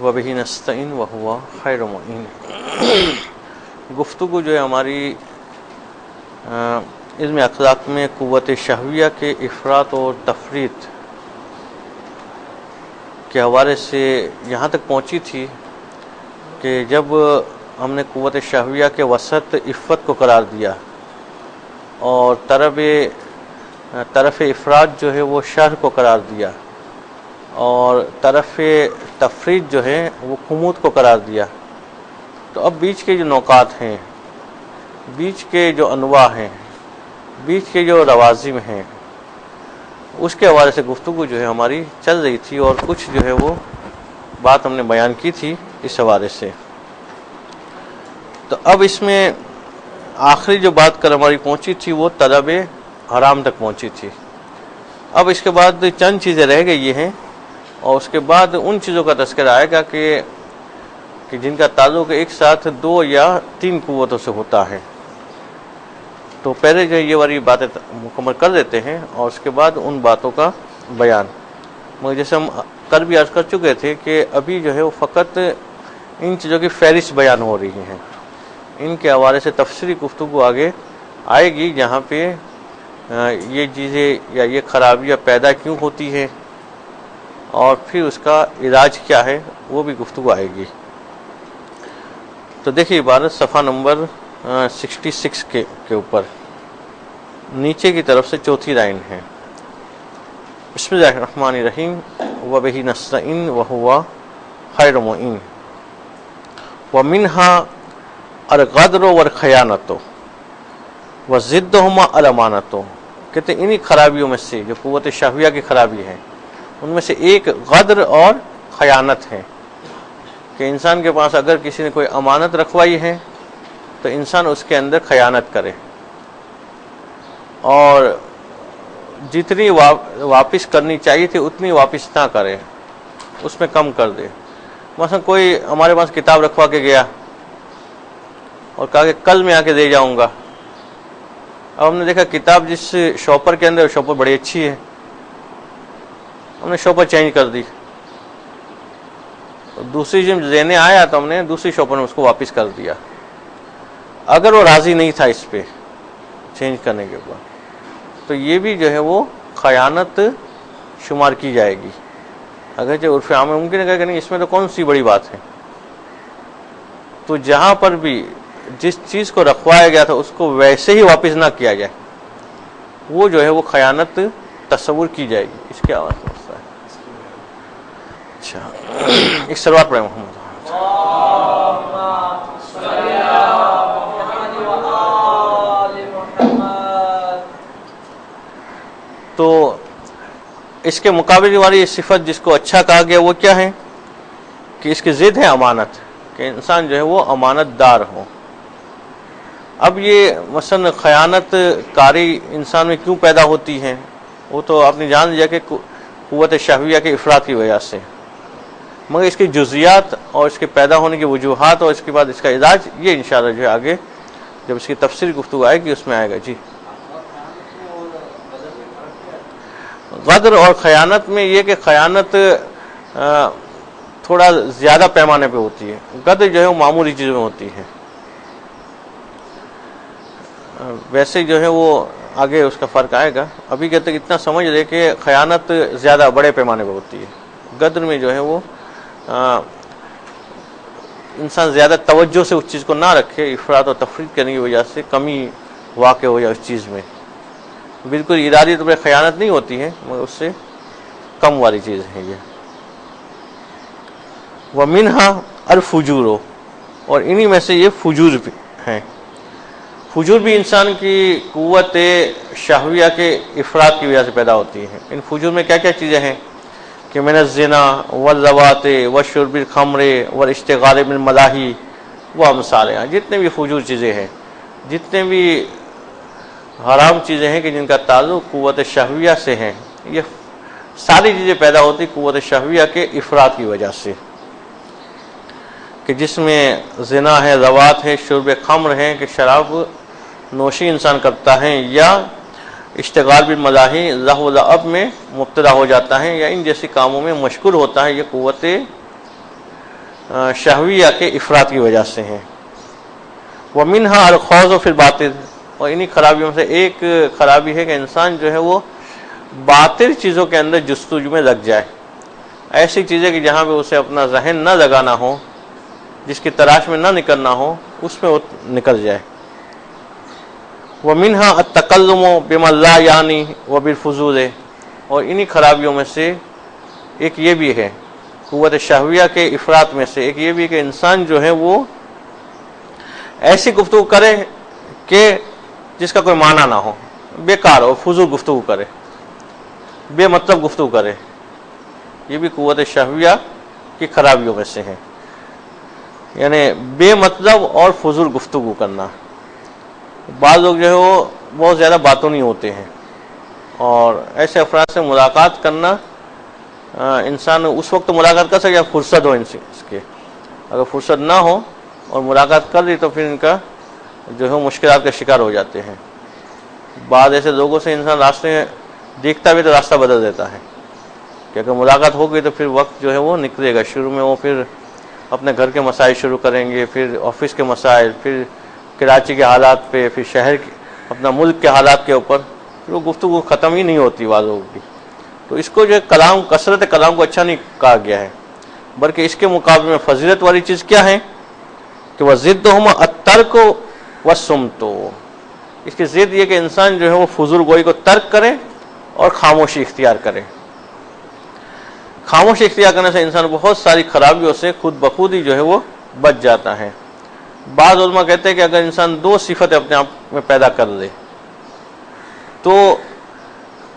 وبہ نستعین وہو خیر معین۔ گفتگو جو ہے ہماری علم اخلاق میں قوت شہویہ کے افراط اور تفریط کے حوالے سے یہاں تک پہنچی تھی کہ جب ہم نے قوت شہویہ کے وسط عفت کو قرار دیا اور طرف افراط جو ہے وہ شر کو قرار دیا اور طرف تفریط جو ہے وہ خمود کو قرار دیا، تو اب بیچ کے جو نوکات ہیں، بیچ کے جو انواع ہیں، بیچ کے جو روازم ہیں، اس کے حوالے سے گفتگو جو ہے ہماری چل رہی تھی اور کچھ جو ہے وہ بات ہم نے بیان کی تھی اس حوالے سے۔ تو اب اس میں آخری جو بات کل ہماری پہنچی تھی وہ طلب حرام تک پہنچی تھی۔ اب اس کے بعد چند چیزیں رہ گئی ہیں اور اس کے بعد ان چیزوں کا تذکرہ آئے گا کہ جن کا تعلق ایک ساتھ 2 یا 3 قوتوں سے ہوتا ہے۔ تو پہلے جو یہ والی باتیں مکمل کر دیتے ہیں اور اس کے بعد ان باتوں کا بیان، مگر جیسے ہم کل بھی عرض کر چکے تھے کہ ابھی جو ہے وہ فقط ان چیزوں کی فہرست بیان ہو رہی ہیں، ان کے حوالے سے تفصیلی گفتگو آگے آئے گی جہاں پہ یہ چیزیں یا یہ خرابیاں پیدا کیوں ہوتی ہیں اور پھر اس کا علاج کیا ہے وہ بھی گفتگو آئے گی۔ تو دیکھیے عبارت صفحہ نمبر 66 کے اوپر نیچے کی طرف سے چوتھی لائن ہے۔ بسم اللہ الرحمن الرحیم وبہ نستعین وہو خیر معین ومنها الغدر والخیانۃ وضدہما الامانۃ۔ کہتے ہیں انہی خرابیوں میں سے جو قوت شہویہ کی خرابی ہے ان میں سے ایک غدر اور خیانت ہے کہ انسان کے پاس اگر کسی نے کوئی امانت رکھوائی ہے تو انسان اس کے اندر خیانت کرے اور جتنی واپس کرنی چاہیے تھی اتنی واپس نہ کرے، اس میں کم کر دے۔ مثلا کوئی ہمارے پاس کتاب رکھوا کے گیا اور کہا کہ کل میں آ کے دے جاؤں گا، اب ہم نے دیکھا کتاب جس شاپر کے اندر شاپر بڑی اچھی ہے، ہم نے شاپر چینج کر دی، دوسری جب لینے آیا تو ہم نے دوسری شاپر میں اس کو واپس کر دیا۔ اگر وہ راضی نہیں تھا اس پہ چینج کرنے کے بعد تو یہ بھی جو ہے وہ خیانت شمار کی جائے گی، اگرچہ عرف عام میں ممکن ہے کہ نہیں اس میں تو کون سی بڑی بات ہے۔ تو جہاں پر بھی جس چیز کو رکھوایا گیا تھا اس کو ویسے ہی واپس نہ کیا جائے، وہ جو ہے وہ خیانت تصور کی جائے گی۔ اس کے آواز سمجھتا ہے؟ اچھا ایک سلوات پڑھیں محمد۔ تو اس کے مقابلے والی صفت جس کو اچھا کہا گیا وہ کیا ہے کہ اس کی ضد ہے امانت، کہ انسان جو ہے وہ امانت دار ہو۔ اب یہ مثلا خیانت کاری انسان میں کیوں پیدا ہوتی ہے وہ تو آپ نے جان لیا کہ قوت شہویہ کے افراط کی وجہ سے، مگر اس کی جزیات اور اس کے پیدا ہونے کی وجوہات اور اس کے بعد اس کا علاج یہ انشاءاللہ جو ہے آگے جب اس کی تفصیل گفتگو آئے گی اس میں آئے گا۔ جی غدر اور خیانت میں یہ کہ خیانت تھوڑا زیادہ پیمانے پہ ہوتی ہے، غدر جو ہے وہ معمولی چیزوں میں ہوتی ہے۔ ویسے جو ہے وہ آگے اس کا فرق آئے گا، ابھی کہتے ہیں اتنا سمجھ لے کہ خیانت زیادہ بڑے پیمانے پہ ہوتی ہے، غدر میں جو ہے وہ انسان زیادہ توجہ سے اس چیز کو نہ رکھے، افراط اور تفریط کرنے کی وجہ سے کمی واقع ہو جائے اس چیز میں، بالکل ارادی طور پر خیانت نہیں ہوتی ہے مگر اس سے کم والی چیز ہے یہ۔ وَمِنْهَا الْفُجُورُ، اور انہی میں سے یہ فجور بھی ہیں۔ فجور بھی انسان کی قوت شہویہ کے افراط کی وجہ سے پیدا ہوتی ہیں۔ ان فجور میں کیا کیا چیزیں ہیں کہ من الزنا واللواط وشرب الخمر والاشتغال بالملاہی وامثالها، جتنے بھی فجور چیزیں ہیں، جتنے بھی حرام چیزیں ہیں کہ جن کا تعلق قوت شہویہ سے ہیں، یہ ساری چیزیں پیدا ہوتی قوت شہویہ کے افراط کی وجہ سے، کہ جس میں زنا ہے، لواط ہے، شرب خمر ہے کہ شراب نوشی انسان کرتا ہے، یا اشتغال بالملاہی لہو و لعب میں مبتلا ہو جاتا ہے، یا ان جیسی کاموں میں مشغول ہوتا ہے، یہ قوت شہویہ کے افراط کی وجہ سے ہیں۔ وَمِنْهَا الْخَوْضُ فِي الْبَاطِلِ، اور انہی خرابیوں سے ایک خرابی ہے کہ انسان جو ہے وہ باطل چیزوں کے اندر جستجو میں لگ جائے، ایسی چیزیں کہ جہاں پہ اسے اپنا ذہن نہ لگانا ہو، جس کی تلاش میں نہ نکلنا ہو، اس میں وہ نکل جائے۔ وَمِنْهَا التَّكَلُّمُ بِمَا لَا يَعْنِي وَبِالْفُضُولِ، اور انہی خرابیوں میں سے ایک یہ بھی ہے، قوت شہویہ کے افراط میں سے ایک یہ بھی کہ انسان جو ہے وہ ایسی گفتگو کرے کہ جس کا کوئی معنی نہ ہو، بیکار ہو، فضول گفتگو کرے، بے مطلب گفتگو کرے، یہ بھی قوت شہویہ کی خرابیوں میں سے ہے، یعنی بے مطلب اور فضول گفتگو کرنا۔ بعض لوگ جو ہے وہ بہت زیادہ باتوں نہیں ہوتے ہیں، اور ایسے افراد سے ملاقات کرنا، انسان اس وقت ملاقات کر سکے یا فرصت ہو اس کے، اگر فرصت نہ ہو اور ملاقات کر لی تو پھر ان کا جو ہے مشکلات کا شکار ہو جاتے ہیں۔ بعض ایسے لوگوں سے انسان راستے میں دیکھتا بھی تو راستہ بدل دیتا ہے کہ اگر ملاقات ہو گئی تو پھر وقت جو ہے وہ نکلے گا، شروع میں وہ پھر اپنے گھر کے مسائل شروع کریں گے، پھر آفس کے مسائل، پھر کراچی کے حالات پہ، پھر شہر اپنا ملک کے حالات کے اوپر، پھر وہ گفتگو ختم ہی نہیں ہوتی بعض لوگوں کی۔ تو اس کو جو کلام، کثرت کلام کو اچھا نہیں کہا گیا ہے، بلکہ اس کے مقابلے میں فضیلت والی چیز کیا ہے کہ وَضِدُّهُمَا التَّرْكُ وَالصُّمْتُ، اس کی ضد یہ کہ انسان جو ہے وہ فضول گوئی کو ترک کرے اور خاموشی اختیار کرے۔ خاموشی اختیار کرنے سے انسان بہت ساری خرابیوں سے خود بخود ہی جو ہے وہ بچ جاتا ہے۔ بعض علماء کہتے ہیں کہ اگر انسان دو صفتیں اپنے آپ میں پیدا کر لے تو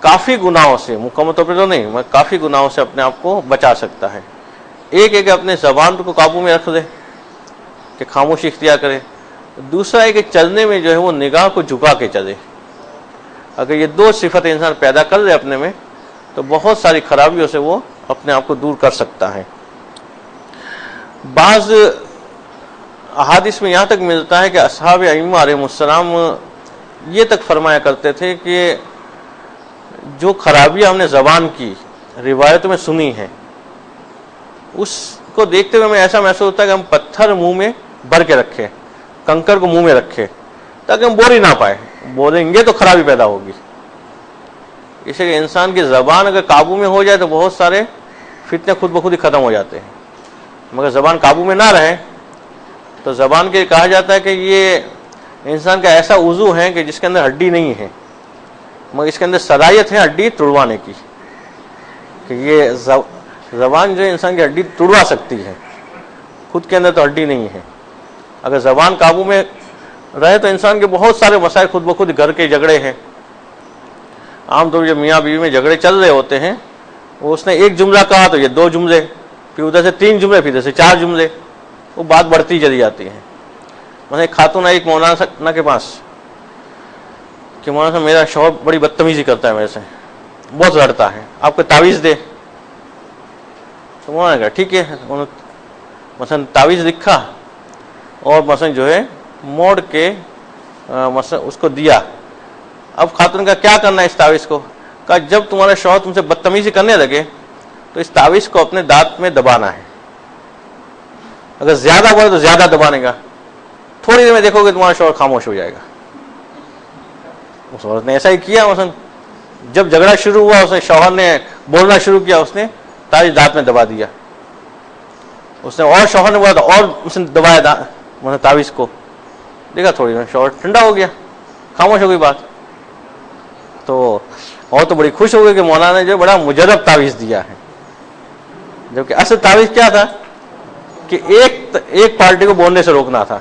کافی گناہوں سے، مکمل طور پہ تو نہیں، میں کافی گناہوں سے اپنے آپ کو بچا سکتا ہے۔ ایک ہے کہ اپنے زبان کو قابو میں رکھ دے، کہ خاموشی اختیار کرے۔ دوسرا ہے کہ چلنے میں جو ہے وہ نگاہ کو جھکا کے چلے۔ اگر یہ دو صفتیں انسان پیدا کر لے اپنے میں تو بہت ساری خرابیوں سے وہ اپنے آپ کو دور کر سکتا ہے۔ بعض احادیث میں یہاں تک ملتا ہے کہ اصحاب ائمہ علیہ السلام یہ تک فرمایا کرتے تھے کہ جو خرابیاں ہم نے زبان کی روایتوں میں سنی ہیں، اس کو دیکھتے ہوئے ہمیں ایسا محسوس ہوتا ہے کہ ہم پتھر منہ میں بھر کے رکھے، کنکر کو منہ میں رکھے، تاکہ ہم بول ہی نہ پائے، بولیں گے تو خرابی پیدا ہوگی۔ اسے کہ انسان کی زبان اگر قابو میں ہو جائے تو بہت سارے فتنے خود بخود ہی ختم ہو جاتے ہیں، مگر زبان قابو میں نہ رہے تو زبان کے کہا جاتا ہے کہ یہ انسان کا ایسا عضو ہے کہ جس کے اندر ہڈی نہیں ہے، مگر اس کے اندر صلاحیت ہے ہڈی توڑوانے کی، کہ یہ زبان جو ہے انسان کی ہڈی توڑوا سکتی ہے، خود کے اندر تو ہڈی نہیں ہے۔ اگر زبان قابو میں رہے تو انسان کے بہت سارے مسائل خود بخود، گھر کے جھگڑے ہیں، عام طور پر جب میاں بیوی میں جھگڑے چل رہے ہوتے ہیں، وہ اس نے ایک جملہ کہا تو یہ دو جملے، پھر ادھر سے 3 جملے، پھر ادھر سے 4 جملے، وہ بات بڑھتی چلی جاتی ہے۔ میں ایک خاتون آئی ایک مولانا کے پاس کہ مولانا صاحب میرا شوہر بڑی بدتمیزی کرتا ہے میرے سے، بہت لڑتا ہے، آپ کو تعویذ دے؟ تو مولانا نے کہا ٹھیک ہے، انہوں نے مثلا تعویذ لکھا اور مثلا جو ہے موڑ کے مثلا اس کو دیا۔ اب خاتون کا کیا کرنا ہے اس تعویذ کو؟ کہا جب تمہارا شوہر تم سے بدتمیزی کرنے لگے تو اس تعویذ کو اپنے دانت میں دبانا ہے، اگر زیادہ بولے تو زیادہ دبانے گا، تھوڑی دیر میں دیکھو گے تمہارا شوہر خاموش ہو جائے گا۔ اس عورت نے ایسا ہی کیا، مثلا جب جھگڑا شروع ہوا اس نے شوہر نے بولنا شروع کیا، اس نے تعویذ دانت میں دبا دیا، اس نے اور شوہر نے بولا تو اور اس نے دبایا مثلا تعویذ کو، دیکھا تھوڑی دیر میں شوہر ٹھنڈا ہو گیا، خاموش ہو گئی بات۔ تو اور تو بڑی خوش ہو گئی کہ مولانا نے جو بڑا مجرب تعویذ دیا ہے، جبکہ اصل تعویذ کیا تھا کہ ایک پارٹی کو بولنے سے روکنا تھا،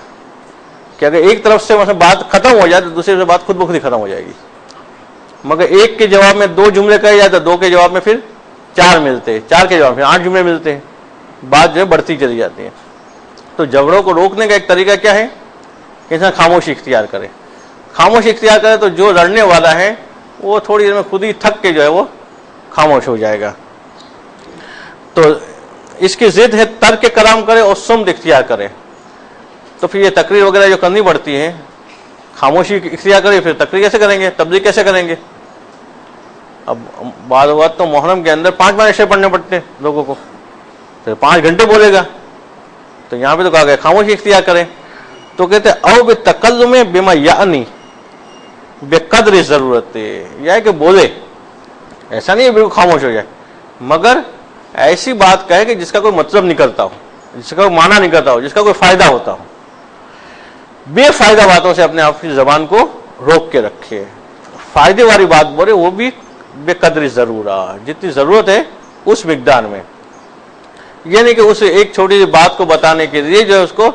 کہ اگر ایک طرف سے مثلا بات ختم ہو جائے تو دوسری سے بات خود بخود ہی ختم ہو جائے گی، مگر ایک کے جواب میں 2 جملے کہے جائے تو 2 کے جواب میں پھر 4 ملتے، 4 کے جواب میں 8 جملے ملتے ہیں، بات جو ہے بڑھتی چلی جاتی ہے۔ تو جھگڑوں کو روکنے کا ایک طریقہ کیا ہے کہ انسان خاموشی اختیار کرے۔ خاموشی اختیار کرے تو جو لڑنے والا ہے وہ تھوڑی دیر میں خود ہی تھک کے جو ہے وہ خاموش ہو جائے گا۔ تو اس کی ضد ہے ترک کلام کرے اور صمت اختیار کرے۔ تو پھر یہ تقریر وغیرہ جو کرنی پڑتی ہے، خاموشی اختیار کرے، پھر تقریر کیسے کریں گے، تبلیغ کیسے کریں گے؟ اب بعض اوقات تو محرم کے اندر 5 نشے پڑھنے پڑتے ہیں لوگوں کو، پھر 5 گھنٹے بولے گا، تو یہاں پہ تو کہا گیا خاموشی اختیار کریں. تو کہتے او بتکلم بما یعنی بے قدر ضرورت، یہ ہے کہ بولے، ایسا نہیں ہے بالکل خاموش ہو جائے، مگر ایسی بات کہے کہ جس کا کوئی مطلب نکلتا ہو، جس کا کوئی معنی نکلتا ہو، جس کا کوئی فائدہ ہوتا ہو. بے فائدہ باتوں سے اپنے آپ کی زبان کو روک کے رکھے، فائدے والی بات بولے، وہ بھی بے قدر ضرورت، جتنی ضرورت ہے اس مقدار میں. یہ نہیں کہ اس ایک چھوٹی سی بات کو بتانے کے لیے جو ہے اس کو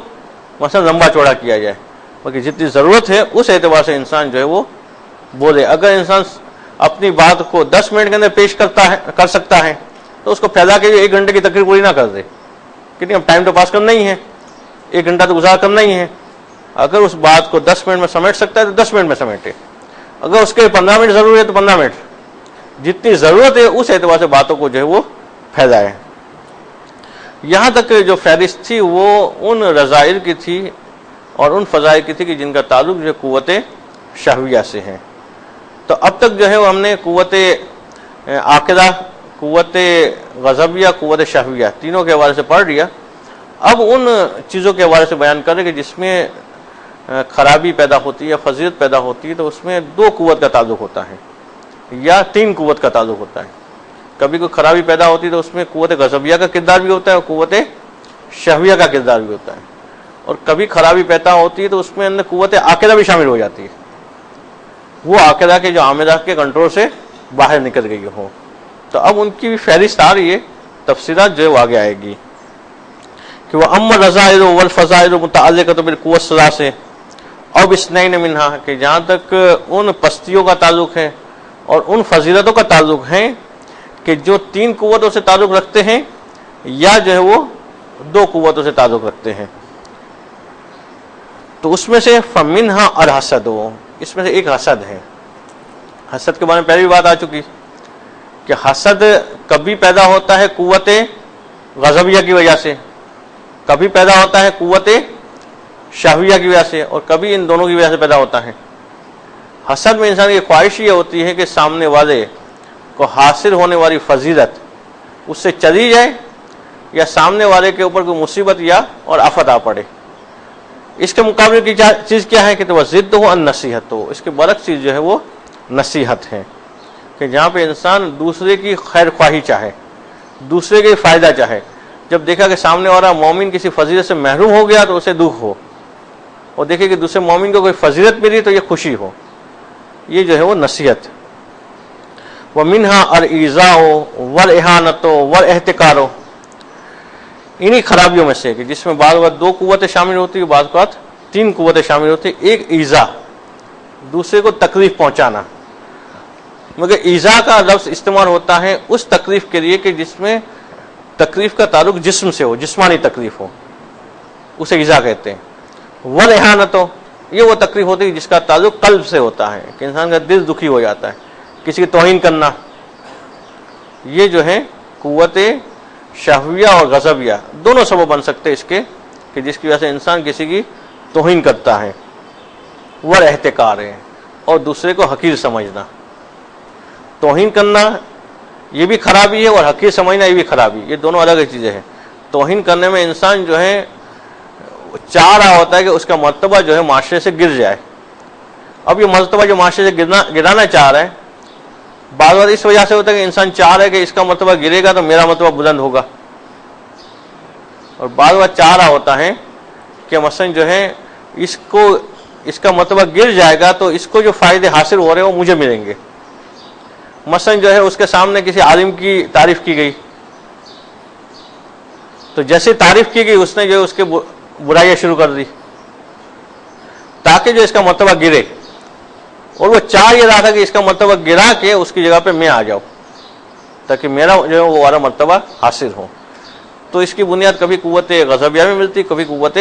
مثلا لمبا چوڑا کیا جائے، بلکہ جتنی ضرورت ہے اس اعتبار سے انسان جو ہے وہ بولے. اگر انسان اپنی بات کو 10 منٹ کے اندر پیش کر سکتا ہے تو اس کو پھیلا کے 1 گھنٹے کی تقریر پوری نہ کر دے، کیونکہ اب ٹائم تو پاس کرنا ہی ہے، 1 گھنٹہ تو گزار کرنا ہی ہے. اگر اس بات کو 10 منٹ میں سمیٹ سکتا ہے تو 10 منٹ میں سمیٹے، اگر اس کے 15 منٹ ضرور ہے تو 15 منٹ، جتنی ضرورت ہے اس اعتبار سے باتوں کو جو ہے وہ پھیلائے. یہاں تک جو فہرست تھی وہ ان رذائل کی تھی اور ان فضائل کی تھی کہ جن کا تعلق جو قوت شہویہ سے ہے. تو اب تک جو ہے وہ ہم نے قوت عاقلہ، قوت غضبیہ، قوت شہویہ تینوں کے حوالے سے پڑھ لیا. اب ان چیزوں کے حوالے سے بیان کریں کہ جس میں خرابی پیدا ہوتی ہے یا فضیلت پیدا ہوتی ہے، تو اس میں 2 قوت کا تعلق ہوتا ہے یا 3 قوت کا تعلق ہوتا ہے. کبھی کوئی خرابی پیدا ہوتی ہے تو اس میں قوت غضبیہ کا کردار بھی ہوتا ہے اور قوت شہویہ کا کردار بھی ہوتا ہے. اور کبھی خرابی پیدا ہوتی ہے تو اس میں اندر قوت عاقلہ بھی شامل ہو جاتی ہے، وہ عاقلہ کے جو عاملہ کے کنٹرول سے باہر نکل گئی ہو. تو اب ان کی بھی فہرست آ رہی ہے، تفصیلات جو ہے وہ آگے آئے گی کہ وہ اما الرذائل والفضائل متعلقۃ بالقوۃ الثلاث او باثنین منہا، کہ جہاں تک ان پستیوں کا تعلق ہے اور ان فضیلتوں کا تعلق ہے کہ جو 3 قوتوں سے تعلق رکھتے ہیں یا جو ہے وہ 2 قوتوں سے تعلق رکھتے ہیں. تو اس میں سے فمنہا الحسد، اس میں سے ایک حسد ہے. حسد کے بارے میں پہلی بات آ چکی کہ حسد کبھی پیدا ہوتا ہے قوت غضبیہ کی وجہ سے، کبھی پیدا ہوتا ہے قوت شہویہ کی وجہ سے، اور کبھی ان دونوں کی وجہ سے پیدا ہوتا ہے. حسد میں انسان کی خواہش یہ ہوتی ہے کہ سامنے والے کو حاصل ہونے والی فضیلت اس سے چلی جائے یا سامنے والے کے اوپر کوئی مصیبت یا اور آفت آ پڑے. اس کے مقابلے کی چیز کیا ہے کہ وہ ضد ہو النصیحت ہو، اس کے برعکس چیز جو ہے وہ نصیحت ہے، کہ جہاں پہ انسان دوسرے کی خیر خواہی چاہے، دوسرے کے فائدہ چاہے. جب دیکھا کہ سامنے والا مومن کسی فضیلت سے محروم ہو گیا تو اسے دکھ ہو، اور دیکھے کہ دوسرے مومن کو کوئی فضیلت ملی تو یہ خوشی ہو، یہ جو ہے وہ نصیحت. وَمِنْهَا الْإِيذَاءُ وَالْإِهَانَةُ وَالْإِحْتِقَارُ، انہی خرابیوں میں سے کہ جس میں بعض اوقات 2 قوتیں شامل ہوتی ہیں، بعض اوقات 3 قوتیں شامل ہوتی ہیں. ایک ایذا، دوسرے کو تکلیف پہنچانا، مگر ایذا کا لفظ استعمال ہوتا ہے اس تکلیف کے لیے کہ جس میں تکلیف کا تعلق جسم سے ہو، جسمانی تکلیف ہو، اسے ایذا کہتے ہیں. وَالْإِهَانَةُ، یہ وہ تکلیف ہوتی ہے جس کا تعلق قلب سے ہوتا ہے، کہ انسان کا دل دکھی ہو جاتا ہے، کسی کی توہین کرنا. یہ جو ہے قوت شہویہ اور غضبیہ دونوں سبب بن سکتے ہیں اس کے کہ جس کی وجہ سے انسان کسی کی توہین کرتا ہے. والاحتقار ہے، اور دوسرے کو حقیر سمجھنا. توہین کرنا یہ بھی خرابی ہے اور حقیر سمجھنا یہ بھی خرابی، یہ دونوں الگ چیزیں ہیں. توہین کرنے میں انسان جو ہے چاہ رہا ہوتا ہے کہ اس کا مرتبہ جو ہے معاشرے سے گر جائے. اب یہ مرتبہ جو معاشرے سے گرانا چاہ رہا ہے، بعض بار اس وجہ سے ہوتا ہے کہ انسان چاہ رہا ہے کہ اس کا مرتبہ گرے گا تو میرا مرتبہ بلند ہوگا، اور بعض بار چاہ رہا ہوتا ہے کہ مثلا جو ہے اس کا مرتبہ گر جائے گا تو اس کو جو فائدے حاصل ہو رہے ہیں وہ مجھے ملیں گے. مثلا جو ہے اس کے سامنے کسی عالم کی تعریف کی گئی تو جیسے تعریف کی گئی اس نے جو ہے اس کے برائیاں شروع کر دی تاکہ جو اس کا مرتبہ گرے، اور وہ چاہ یہ رہا تھا کہ اس کا مرتبہ گرا کے اس کی جگہ پہ میں آ جاؤں تاکہ میرا جو ہے وہ والا مرتبہ حاصل ہو. تو اس کی بنیاد کبھی قوت غضبیہ میں ملتی، کبھی قوت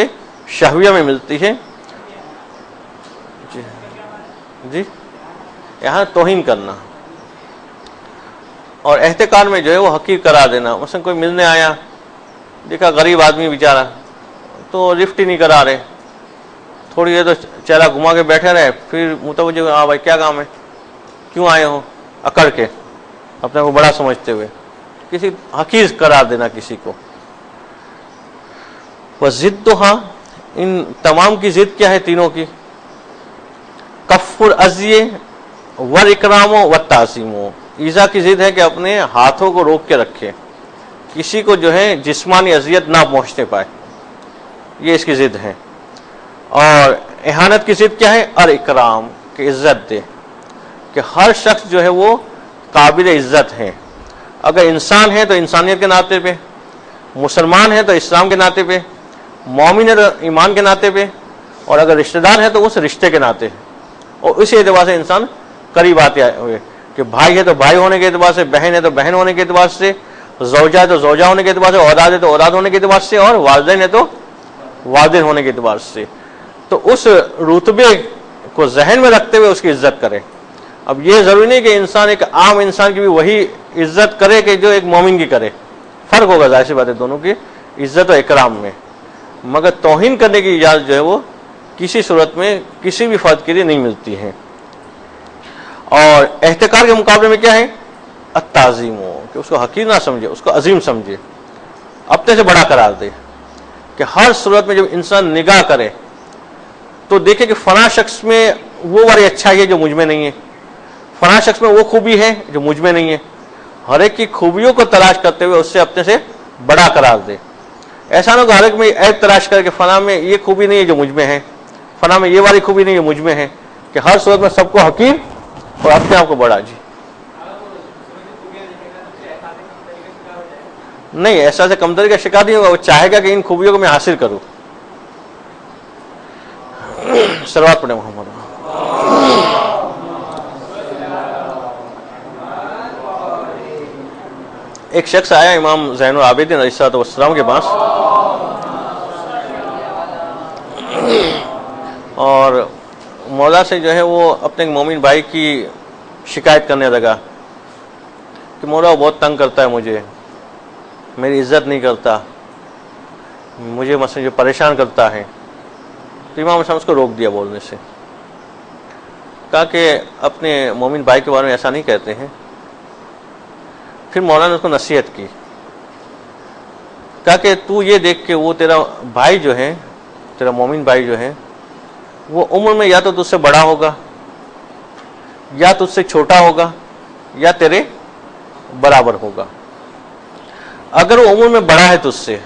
شہویہ میں ملتی ہے. جی یہاں توہین کرنا اور احتقار میں جو ہے وہ حقیر قرار دینا. مثلا کوئی ملنے آیا، دیکھا غریب آدمی بیچارہ تو لفٹ ہی نہیں کرا رہے، تھوڑی دیر تو چہرہ گھما کے بیٹھے رہے، پھر متوجہ ہاں بھائی کیا کام ہے، کیوں آئے ہو، اکڑ کے اپنے کو بڑا سمجھتے ہوئے کسی حقیر قرار دینا کسی کو. وضدھا، ان تمام کی ضد کیا ہے تینوں کی؟ کف العزی والاکرام والتعظیم، ایذا کی ضد ہے کہ اپنے ہاتھوں کو روک کے رکھے، کسی کو جو ہے جسمانی اذیت نہ پہنچنے پائے، یہ اس کی ضد ہے۔ اور اہانت کی ضد کیا ہے؟ الاکرام، کہ عزت دے، کہ ہر شخص جو ہے وہ قابل عزت ہے، اگر انسان ہے تو انسانیت کے ناطے پہ، مسلمان ہے تو اسلام کے ناطے پہ، مومن ہے تو ایمان کے ناطے پہ، اور اگر رشتہ دار ہے تو اس رشتے کے ناطے، اور اسی اعتبار سے انسان قریب آتے ہوئے، کہ بھائی ہے تو بھائی ہونے کے اعتبار سے، بہن ہے تو بہن ہونے کے اعتبار سے، زوجہ ہے تو زوجہ ہونے کے اعتبار سے، اولاد ہے تو اولاد ہونے کے اعتبار سے، اور والدین ہے تو والدین ہونے کے اعتبار سے، تو اس رتبے کو ذہن میں رکھتے ہوئے اس کی عزت کرے۔ اب یہ ضروری نہیں کہ انسان ایک عام انسان کی بھی وہی عزت کرے کہ جو ایک مومن کی کرے، فرق ہوگا ظاہر سی بات ہے دونوں کی عزت و اکرام میں، مگر توہین کرنے کی اجازت جو ہے وہ کسی صورت میں کسی بھی فرد کے لیے نہیں ملتی ہے۔ اور احتقار کے مقابلے میں کیا ہے؟ التعظیم، کہ اس کو حقیر نہ سمجھے، اس کو عظیم سمجھے، اپنے سے بڑا قرار دے، کہ ہر صورت میں جب انسان نگاہ کرے تو دیکھے کہ فلاں شخص میں وہ والی اچھائی ہے جو مجھ میں نہیں ہے، فلاں شخص میں وہ خوبی ہے جو مجھ میں نہیں ہے، ہر ایک کی خوبیوں کو تلاش کرتے ہوئے اس سے اپنے سے بڑا قرار دے۔ ایسا نہ کہ ہر ایک میں عیب تلاش کر کے فلاں میں یہ خوبی نہیں ہے جو مجھ میں ہے، فلاں میں یہ والی خوبی نہیں ہے جو مجھ میں ہے، کہ ہر صورت میں سب کو حقیر اور اپنے آپ کو بڑا۔ جی نہیں، ایسا سے کمتری کا شکار نہیں ہوگا، وہ چاہے گا کہ ان خوبیوں کو میں حاصل کروں۔ صلوات پڑھیں محمد۔ ایک شخص آیا امام زین العابدین علیہ السلام کے پاس، اور مولا سے جو ہے وہ اپنے مومن بھائی کی شکایت کرنے لگا کہ مولا وہ بہت تنگ کرتا ہے مجھے، میری عزت نہیں کرتا، مجھے مثلا جو پریشان کرتا ہے۔ تو امام صاحب اس کو روک دیا بولنے سے، کہا کہ اپنے مومن بھائی کے بارے میں ایسا نہیں کہتے ہیں۔ پھر مولانا نے اس کو نصیحت کی، کہا کہ تو یہ دیکھ کہ وہ تیرا بھائی جو ہے، تیرا مومن بھائی جو ہے، وہ عمر میں یا تو تجھ سے بڑا ہوگا، یا تجھ سے چھوٹا ہوگا، یا تیرے برابر ہوگا۔ اگر وہ عمر میں بڑا ہے تجھ سے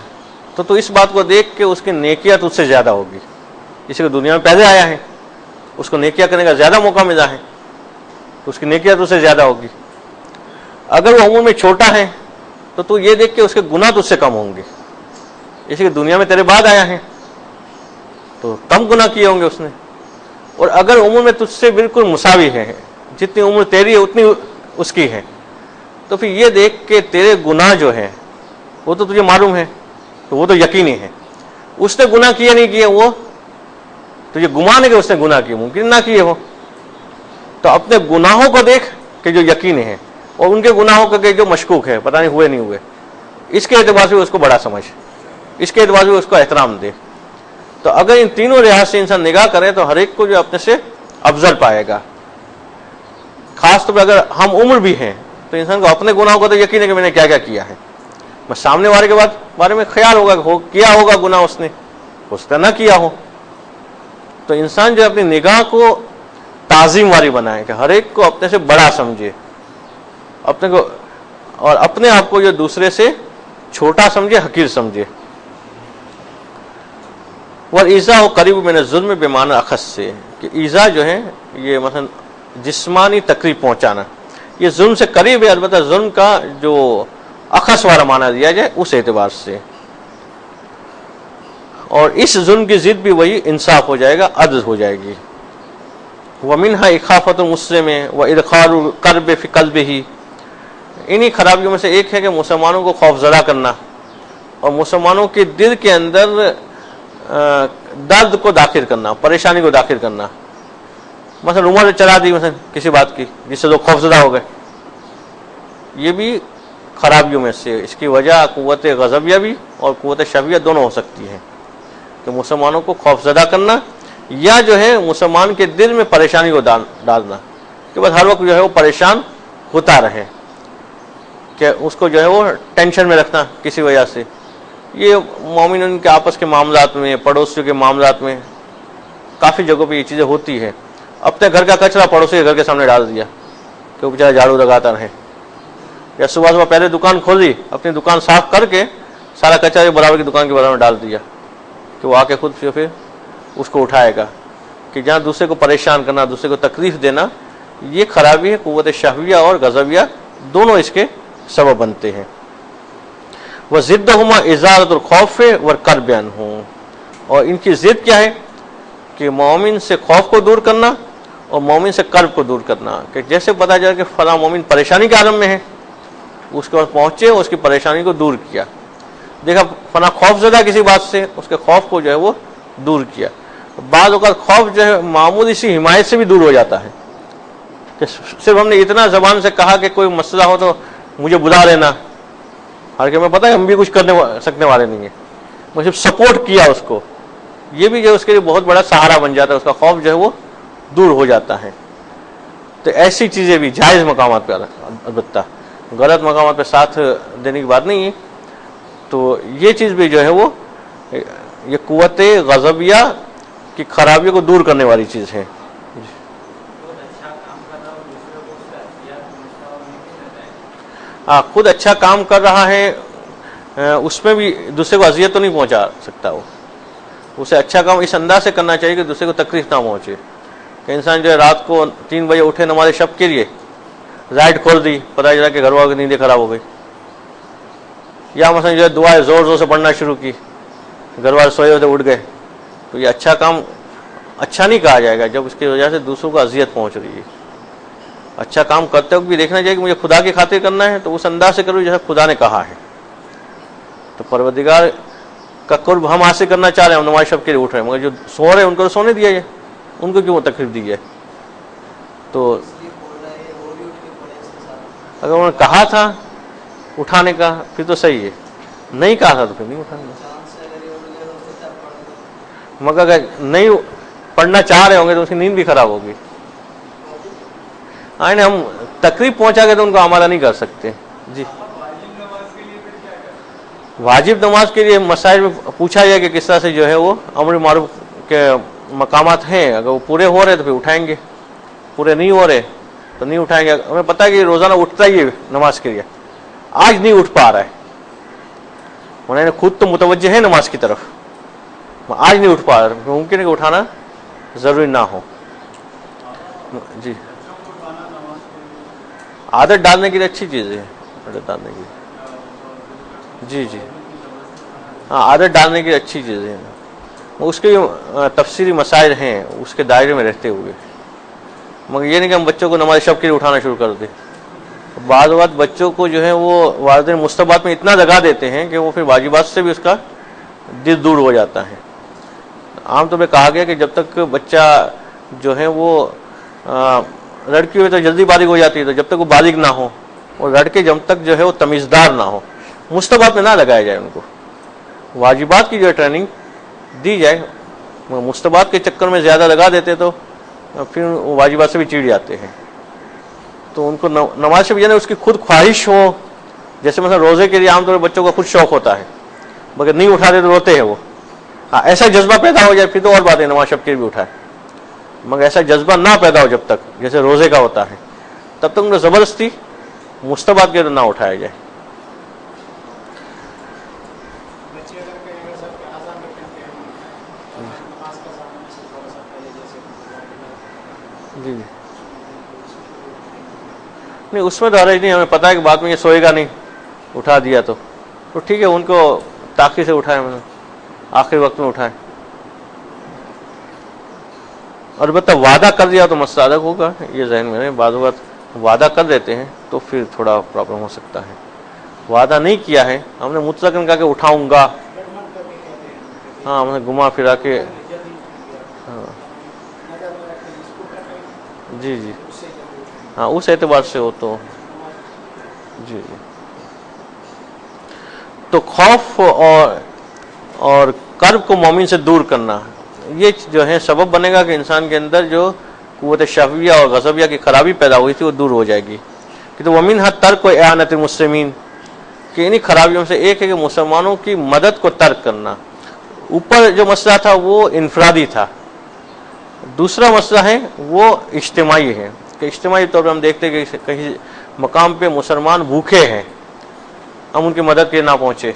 تو اس بات کو دیکھ کہ اس کی نیکیاں تجھ سے زیادہ ہوگی، جسے کہ دنیا میں پہلے آیا ہے، اس کو نیکیاں کرنے کا زیادہ موقع ملا ہے، اس کی نیکیاں تجھ سے زیادہ ہوگی۔ اگر وہ عمر میں چھوٹا ہے تو یہ دیکھ کہ اس کے گناہ تجھ سے کم ہوں گے، جیسے کہ دنیا میں تیرے بعد آیا ہے تو کم گناہ کیے ہوں گے اس نے۔ اور اگر عمر میں تجھ سے بالکل مساوی ہے، جتنی عمر تیری ہے اتنی اس کی ہے، تو پھر یہ دیکھ کہ تیرے گناہ جو ہے وہ تو تجھے معلوم ہے، تو وہ تو یقینی ہے، اس نے گناہ کیے نہیں کیے وہ تجھے گمان ہے کہ اس نے گناہ کیے، ممکن نہ کیے ہو، تو اپنے گناہوں کو دیکھ کہ جو یقین ہے، اور ان کے گناہوں کو کہ جو مشکوک ہے، پتہ نہیں ہوئے نہیں ہوئے، اس کے اعتبار سے اس کو بڑا سمجھ، اس کے اعتبار سے اس کو احترام دے۔ تو اگر ان تینوں لحاظ سے انسان نگاہ کرے تو ہر ایک کو جو اپنے سے افضل پائے گا۔ خاص طور پہ اگر ہم عمر بھی ہیں تو انسان کو اپنے گناہوں کو تو یقین ہے کہ میں نے کیا کیا کیا ہے، بس سامنے والے کے بارے میں خیال ہوگا کہ کیا ہوگا گناہ اس نے، اس طرح نہ کیا ہو۔ تو انسان جو اپنی نگاہ کو تعظیم والی بنائے کہ ہر ایک کو اپنے سے بڑا سمجھے، اپنے کو اور اپنے آپ کو جو دوسرے سے چھوٹا سمجھے، حقیر سمجھے۔ والایذاء قریب من الظلم بمعنی اخص سے، کہ ایذا جو ہے یہ مثلا جسمانی تکلیف پہنچانا، یہ ظلم سے قریب ہے، البتہ ظلم کا جو اخص والا معنی دیا جائے اس اعتبار سے، اور اس ظلم کی ضد بھی وہی انصاف ہو جائے گا، عدل ہو جائے گی۔ ومنها اخافۃ المسلم وادخال القرب فی قلبہ، انہی خرابیوں میں سے ایک ہے کہ مسلمانوں کو خوف زدہ کرنا اور مسلمانوں کے دل کے اندر درد کو داخل کرنا، پریشانی کو داخل کرنا۔ مثلا رومال چلا دی مثلا کسی بات کی جس سے لوگ خوف زدہ ہو گئے، یہ بھی خرابیوں میں سے، اس کی وجہ قوت غضبیہ بھی اور قوت شفیہ دونوں ہو سکتی ہے، کہ مسلمانوں کو خوف زدہ کرنا یا جو ہے مسلمان کے دل میں پریشانی کو ڈالنا، کہ بس ہر وقت جو ہے وہ پریشان ہوتا رہے، کہ اس کو جو ہے وہ ٹینشن میں رکھنا کسی وجہ سے، یہ مومنین کے آپس کے معاملات میں، پڑوسیوں کے معاملات میں کافی جگہوں پہ یہ چیزیں ہوتی ہیں. اپنے گھر کا کچرا پڑوسی کے گھر کے سامنے ڈال دیا کہ وہ بیچارہ جھاڑو لگاتا رہے، یا صبح صبح پہلے دکان کھولی، اپنی دکان صاف کر کے سارا کچرا برابر کی دکان کے برابر میں ڈال دیا کہ وہ آ کے خود پھر اس کو اٹھائے گا. کہ جہاں دوسرے کو پریشان کرنا، دوسرے کو تکلیف دینا، یہ خرابی ہے. قوت شہویہ اور غضبیہ دونوں اس کے سبب بنتے ہیں. وہ ضدہما ازالۃ الخوف والکرب عنہ، اور ان کی ضد کیا ہے کہ مومن سے خوف کو دور کرنا اور مومن سے کرب کو دور کرنا. کہ جیسے پتا چلا کہ فلاں مومن پریشانی کے عالم میں ہے، اس کے پاس پہنچے، اس کی پریشانی کو دور کیا. دیکھا فلاں خوف زدہ کسی بات سے، اس کے خوف کو جو ہے وہ دور کیا. بعض اوقات خوف جو ہے معمولی سی حمایت سے بھی دور ہو جاتا ہے کہ صرف ہم نے اتنا زبان سے کہا کہ کوئی مسئلہ ہو تو مجھے بلا لینا، حالانکہ میں پتہ ہے ہم بھی کچھ کرنے سکنے والے نہیں ہیں، میں صرف سپورٹ کیا اس کو. یہ بھی جو ہے اس کے لیے بہت بڑا سہارا بن جاتا ہے، اس کا خوف جو ہے وہ دور ہو جاتا ہے. تو ایسی چیزیں بھی جائز مقامات پہ، البتہ غلط مقامات پہ ساتھ دینے کی بات نہیں ہے. تو یہ چیز بھی جو ہے وہ یہ قوت غضبیہ کی خرابیوں کو دور کرنے والی چیز ہے. خود اچھا کام کر رہا ہے، اس میں بھی دوسرے کو اذیت تو نہیں پہنچا سکتا. وہ اسے اچھا کام اس انداز سے کرنا چاہیے کہ دوسرے کو تکلیف نہ پہنچے. کہ انسان جو ہے رات کو 3 بجے اٹھے نماز شب کے لیے، لائٹ کھول دی، پتہ چلا کہ گھر والوں کی نیندیں خراب ہو گئی. یا مثلا جو ہے دعائیں زور زور سے پڑھنا شروع کی، گھر والے سوئے ہوتے اٹھ گئے. تو یہ اچھا کام اچھا نہیں کہا جائے گا جب اس کی وجہ سے دوسروں کو اذیت پہنچ رہی ہے. اچھا کام کرتے وقت بھی دیکھنا چاہیے کہ مجھے خدا کی خاطر کرنا ہے، تو اس انداز سے کرو جیسا خدا نے کہا ہے. تو پروردگار کا قرب ہم حاصل کرنا چاہ رہے ہیں، ہم نماز شب کے لیے اٹھ رہے ہیں، مگر جو سو رہے ہیں ان کو تو سونے دیا جائے، ان کو کیوں تکلیف دی جائے. تو اگر انہوں نے کہا تھا اٹھانے کا پھر تو صحیح ہے، نہیں کہا تھا تو پھر نہیں اٹھانے کا. مگر اگر نہیں پڑھنا چاہ رہے ہوں گے تو اس کی نیند بھی خراب ہوگی. ہم تکلیف پہنچا کے تو ان کو آمادہ نہیں کر سکتے. جی واجب نماز کے لیے مسائل میں پوچھا جائے کہ کس طرح سے جو ہے وہ امر معروف کے مقامات ہیں. اگر وہ پورے ہو رہے تو پھر اٹھائیں گے، پورے نہیں ہو رہے تو نہیں اٹھائیں گے. ہمیں پتہ ہے کہ روزانہ اٹھتا ہی ہے نماز کے لیے، آج نہیں اٹھ پا رہا ہے، انہوں نے خود تو متوجہ ہے نماز کی طرف، آج نہیں اٹھ پا رہا، ممکن ہے کہ اٹھانا ضروری نہ ہو. جی عادت ڈالنے کے لیے اچھی چیز ہے، عادت ڈالنے کی. جی جی ہاں، عادت ڈالنے کی اچھی چیز ہے. اس کے تفصیلی مسائل ہیں اس کے دائرے میں رہتے ہوئے، مگر یہ نہیں کہ ہم بچوں کو نماز شب کے لیے اٹھانا شروع کر دیں. بعض اوقات بچوں کو جو ہے وہ والدین مستحبات میں اتنا لگا دیتے ہیں کہ وہ پھر واجبات سے بھی اس کا دل دور ہو جاتا ہے. عام طور پہ کہا گیا کہ جب تک بچہ جو ہے وہ لڑکی ہوئے تو جلدی بالغ ہو جاتی ہے، تو جب تک وہ بالغ نہ ہو، اور لڑکے جب تک جو ہے وہ تمیزدار نہ ہو، مستحبات میں نہ لگایا جائے، ان کو واجبات کی جو ہے ٹریننگ دی جائے. مستحبات کے چکر میں زیادہ لگا دیتے تو پھر واجبات سے بھی چڑ جاتے ہیں. تو ان کو نماز سے بھی اس کی خود خواہش ہو. جیسے مثلا روزے کے لیے عام طور پر بچوں کا خود شوق ہوتا ہے، مگر نہیں اٹھاتے تو روتے ہیں وہ. ہاں ایسا جذبہ پیدا ہو جائے پھر تو اور بات ہے، نماز شب کے لیے بھی اٹھائے. مگر ایسا جذبہ نہ پیدا ہو جب تک، جیسے روزے کا ہوتا ہے، تب تک ان کو زبردستی مستحبات کے نہ اٹھایا جائے. جی جی نہیں، اس میں تو حرج نہیں، ہمیں پتہ ہے کہ بعد میں یہ سوئے گا نہیں، اٹھا دیا تو ٹھیک ہے، ان کو تاخیر سے اٹھائیں، آخری وقت میں اٹھائیں. البتہ وعدہ کر دیا تو مسئلہ الگ ہوگا، یہ ذہن میں رہے. بعض اوقات وعدہ کر دیتے ہیں تو پھر تھوڑا پرابلم ہو سکتا ہے. وعدہ نہیں کیا ہے، ہم نے مطلقاً کہا کہ اٹھاؤں گا، ہاں ہم نے گھما پھرا کے، ہاں جی جی ہاں اس اعتبار سے ہو تو جی جی. تو خوف اور کرب کو مومن سے دور کرنا، یہ جو ہے سبب بنے گا کہ انسان کے اندر جو قوت شہویہ اور غضبیہ کی خرابی پیدا ہوئی تھی وہ دور ہو جائے گی. کہ تو ومن حد ترک و اعانت المسلمین، کہ انہی خرابیوں سے ایک ہے کہ مسلمانوں کی مدد کو ترک کرنا. اوپر جو مسئلہ تھا وہ انفرادی تھا. دوسرا مسئلہ ہے وہ اجتماعی ہے کہ اجتماعی طور پر ہم دیکھتے ہیں کہ کہیں مقام پہ مسلمان بھوکے ہیں, ہم ان کی مدد کے نہ پہنچے,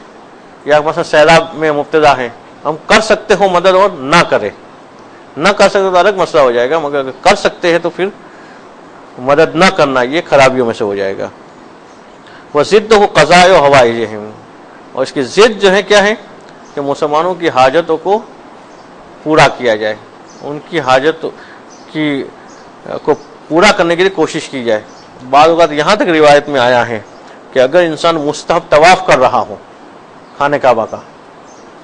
یا مثلا سیلاب میں مبتلا ہیں, ہم کر سکتے ہو مدد اور نہ کرے. نہ کر سکتے تو الگ مسئلہ ہو جائے گا, مگر اگر کر سکتے ہیں تو پھر مدد نہ کرنا یہ خرابیوں میں سے ہو جائے گا. وہ ضد ہو قضاء و حوائجہم, اور اس کی ضد جو ہے کیا ہے کہ مسلمانوں کی حاجتوں کو پورا کیا جائے, ان کی حاجت کو پورا کرنے کے لیے کوشش کی جائے. بعض اوقات یہاں تک روایت میں آیا ہے کہ اگر انسان مستحب طواف کر رہا ہو خانہ کعبہ کا,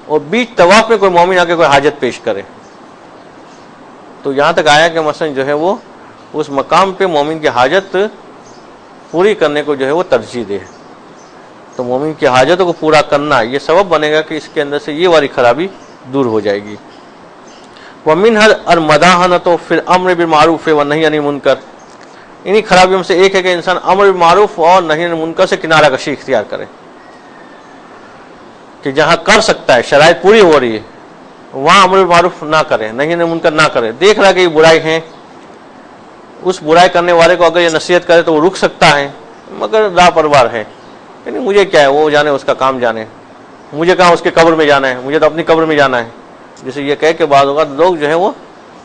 اور بیچ طواف میں کوئی مومن آ کے کوئی حاجت پیش کرے, تو یہاں تک آیا کہ مثلا جو ہے وہ اس مقام پہ مومن کی حاجت پوری کرنے کو جو ہے وہ ترجیح دے. تو مومن کی حاجتوں کو پورا کرنا یہ سبب بنے گا کہ اس کے اندر سے یہ والی خرابی دور ہو جائے گی. وَمِنْهَا الْمَدَاهَنَةُ فِي الْأَمْرِ بِالْمَعْرُوفِ وَالنَّهْيِ عَنِ الْمُنْكَرِ, انہی خرابیوں میں سے ایک ہے کہ انسان امر بالمعروف اور نہی عن المنکر سے کنارہ کشی اختیار کرے, کہ جہاں کر سکتا ہے شرائط پوری ہو رہی ہے وہاں امر بالمعروف نہ کرے, نہی عن المنکر نہ کرے. دیکھ رہا کہ یہ برائی ہے, اس برائی کرنے والے کو اگر یہ نصیحت کرے تو وہ رک سکتا ہے, مگر لاپرواہ ہے, یعنی مجھے کیا ہے, وہ جانے, اس کا کام جانے, مجھے کہاں اس کے قبر میں جانا ہے, مجھے تو اپنی قبر میں جانا ہے. جسے یہ کہہ کہ بعض اوقات لوگ جو ہیں وہ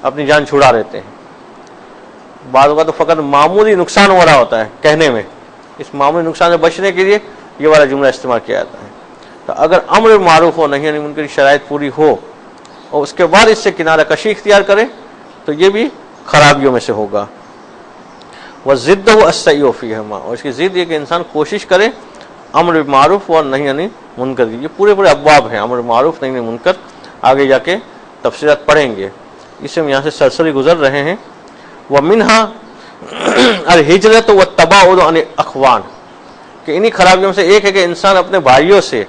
اپنی جان چھڑا لیتے ہیں. بعض اوقات تو فقط معمولی نقصان ہو رہا ہوتا ہے کہنے میں, اس معمولی نقصان سے بچنے کے لیے یہ والا جملہ استعمال کیا جاتا ہے. تو اگر امر معروف ہو نہی عن المنکر کی شرائط پوری ہو اور اس کے بعد اس سے کنارہ کشی اختیار کرے تو یہ بھی خرابیوں میں سے ہوگا. وَضِدُّهُ السَّيُّ فِيهِمَا, اور اس کی ضد یہ کہ انسان کوشش کرے امر معروف اور نہی عن منکر کی. یہ پورے ابواب ہیں امر معروف نہی عن منکر, آگے جا کے تفصیلات پڑھیں گے, اسے ہم یہاں سے سرسری گزر رہے ہیں. وَمِنْهَا الْهِجْرَةُ وَالتَّبَاعُدُ عَنِ الْأَخْوَانِ, کہ انہی خرابیوں سے ایک ہے کہ انسان اپنے بھائیوں سے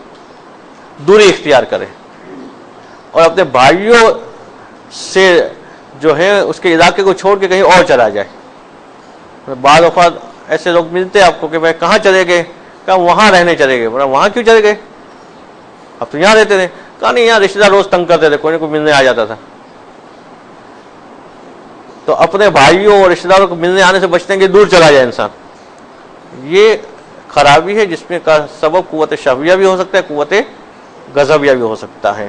دوری اختیار کرے اور اپنے بھائیوں سے جو ہے اس کے علاقے کو چھوڑ کے کہیں اور چلا جائے. بعض اوقات ایسے لوگ ملتے ہیں آپ کو کہ میں کہاں چلے گئے, کہا وہاں رہنے چلے گئے. بولا وہاں کیوں چلے گئے, اب تو یہاں رہتے تھے. کہا نہیں, یہاں رشتے دار روز تنگ کرتے تھے, کوئی نہ کوئی ملنے آ جاتا تھا. تو اپنے بھائیوں اور رشتے داروں کو ملنے آنے سے بچنے کے دور چلا جائے انسان, یہ خرابی ہے جس میں کا سبب قوت شہویہ بھی ہو سکتا ہے, قوت غضبیہ بھی ہو سکتا ہے.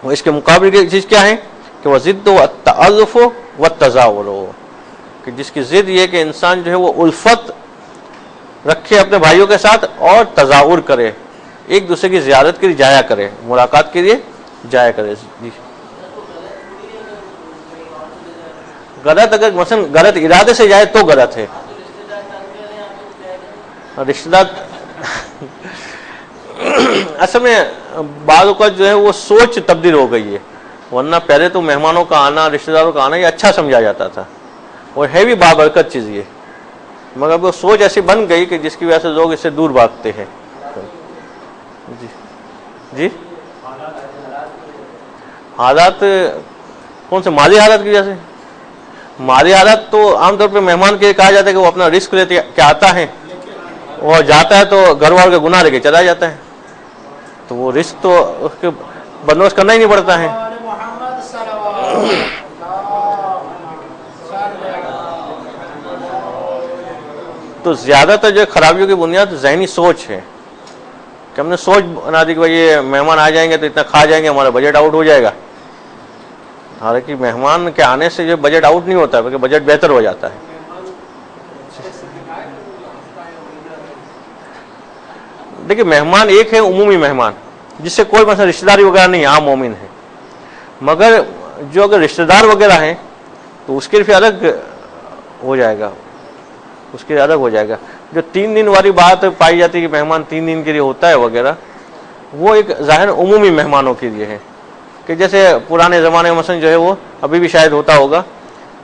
اور اس کے مقابلے کی چیز کیا ہے کہ وہ ضد و التعلف و تزاور, کہ جس کی ضد یہ کہ انسان جو ہے وہ الفت رکھے اپنے بھائیوں کے ساتھ اور تزاور کرے, ایک دوسرے کی زیارت کے لیے جایا کرے, ملاقات کے لیے جایا کرے. جی غلط, اگر مثلا غلط ارادے سے جائے تو غلط ہے. رشتے دار اصل میں بعض اوقات جو ہے وہ سوچ تبدیل ہو گئی ہے, ورنہ پہلے تو مہمانوں کا آنا, رشتے داروں کا آنا یہ اچھا سمجھا جاتا تھا اور ہے بھی بابرکت چیز یہ, مگر وہ سوچ ایسی بن گئی کہ جس کی وجہ سے لوگ اس سے دور بھاگتے ہیں. جی جی حالات کون سے, مالی حالات کی وجہ سے. مالی حالات تو عام طور پہ مہمان کے کہا جاتا ہے کہ وہ اپنا رزق لیتے کے آتا ہے اور جاتا ہے تو گھر والوں کے گناہ لے کے چلا جاتا ہے, تو وہ رزق تو اس کے بندوبست کرنا ہی نہیں پڑتا ہے. تو زیادہ تر جو خرابیوں کی بنیاد ذہنی سوچ ہے کہ ہم نے سوچ بنا دی کہ بھائی یہ مہمان آ جائیں گے تو اتنا کھا جائیں گے, ہمارا بجٹ آؤٹ ہو جائے گا. حالانکہ مہمان کے آنے سے جو بجٹ آؤٹ نہیں ہوتا ہے بلکہ بجٹ بہتر ہو جاتا ہے. دیکھیے مہمان ایک ہے عمومی مہمان جس سے کوئی مثلا رشتہ داری وغیرہ نہیں, عام مومن ہے, مگر جو اگر رشتہ دار وغیرہ ہیں تو اس کے لیے الگ ہو جائے گا, اس کے الگ ہو جائے گا. جو 3 دن والی بات پائی جاتی ہے کہ مہمان 3 دن کے لیے ہوتا ہے وغیرہ, وہ ایک ظاہر عمومی مہمانوں کے لیے ہے. کہ جیسے پرانے زمانے میں مثلا جو ہے وہ ابھی بھی شاید ہوتا ہوگا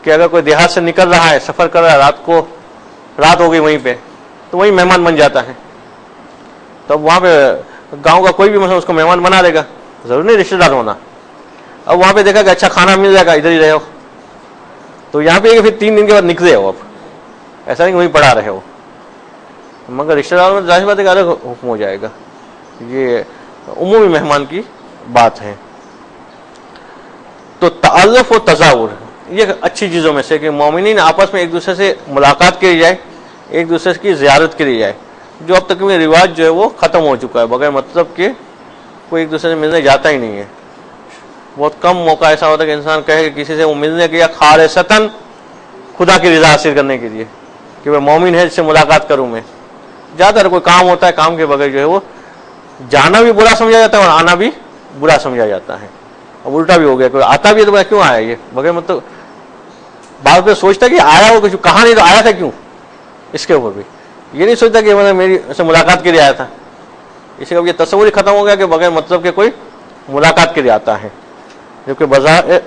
کہ اگر کوئی دیہات سے نکل رہا ہے, سفر کر رہا ہے, رات ہو گئی وہیں پہ, تو وہیں مہمان بن جاتا ہے. تب وہاں پہ گاؤں کا کوئی بھی مثلا اس کو مہمان بنا لے گا, ضرور نہیں رشتے دار ہونا. اب وہاں پہ دیکھا کہ اچھا کھانا مل جائے گا, ادھر ہی رہے ہو, تو یہاں پہ پھر 3 دن کے بعد نکلے ہو. اب ایسا نہیں کہ وہیں پڑا رہے ہو, مگر رشتہ داروں میں ظاہر بات ہے کہ الگ حکم ہو جائے گا، یہ عمومی مہمان کی بات ہے۔ تو تعلق و تزاور یہ اچھی چیزوں میں سے کہ مومنین آپس میں ایک دوسرے سے ملاقات کی جائے، ایک دوسرے کی زیارت کی جائے، جو اب تک میں رواج جو ہے وہ ختم ہو چکا ہے، بغیر مطلب کہ کوئی ایک دوسرے سے ملنے جاتا ہی نہیں ہے۔ بہت کم موقع ایسا ہوتا ہے کہ انسان کہے کہ کسی سے وہ ملنے گیا خالصتاً خدا کی رضا حاصل کرنے کے لیے کہ وہ مومن ہے جس سے ملاقات کروں میں۔ زیادہ تر کوئی کام ہوتا ہے، کام کے بغیر جو ہے وہ جانا بھی برا سمجھا جاتا ہے اور آنا بھی برا سمجھا جاتا ہے۔ اب الٹا بھی ہو گیا، کوئی آتا بھی ہے تو کیوں آیا یہ بغیر مطلب، بعد میں سوچتا کہ آیا ہو کچھ کہا نہیں تو آیا تھا کیوں، اس کے اوپر بھی یہ نہیں سوچتا کہ میں میری سے ملاقات کے لیے آیا تھا۔ اسی کا یہ تصور ہی ختم ہو گیا کہ بغیر مطلب کے کوئی ملاقات کے لیے آتا ہے، جبکہ بظاہر